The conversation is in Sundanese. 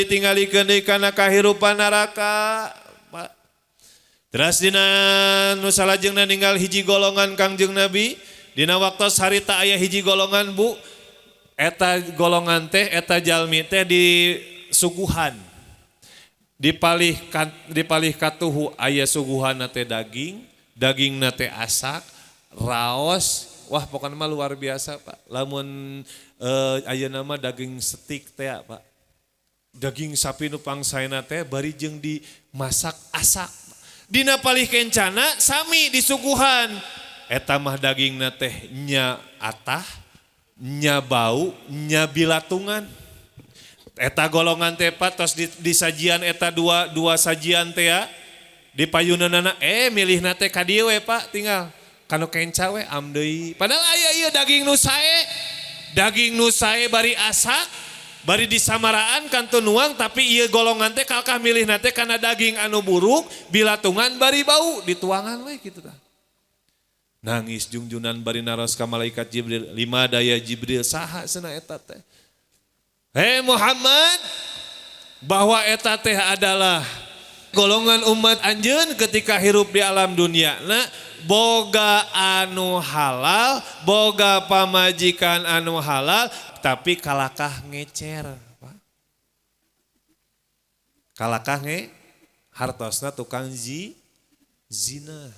ditinggalikeun deui kana kahirupan neraka. Pak. Teras dina nu salajengna ninggal hiji golongan Kangjeng Nabi, dina waktos harita aya hiji golongan Bu, eta golongan teh eta jalmi teh disuguhan. Dipalih katuhu aya suguhan teh daging teh asak, raos, wah pokoknya mah luar biasa Pak. Lamun aya nama daging steak teh Pak. Daging sapi nu pangsaena teh bari jeung dimasak asak. Dina palih kencana sami disuguhan. Eta mah dagingna teh nya atah, nya bau, nya bilatungan. Eta golongan teh Pak tos di sajian eta dua sajian teh ya. Di payunanana milihna teh ka dieu we Pak tinggal. Kanu kenca we am deui. Padahal aya ieu daging nu sae. Daging nu sae bari asak, bari disamaraan kantu nuang tapi ieu golongan teh kalkah milihna teh kana daging anu buruk, bilatungan bari bau, dituangan we kitu tah. Nangis jungjunan bari naros ka malaikat Jibril, 5 daya Jibril saha cenah eta teh. Hei Muhammad, bahwa eta teh adalah golongan umat anjeun ketika hirup di alam dunia. Nah, boga anu halal, boga pamajikan anu halal, tapi kalakah ngecer. Kalakah hartosna tukang zina.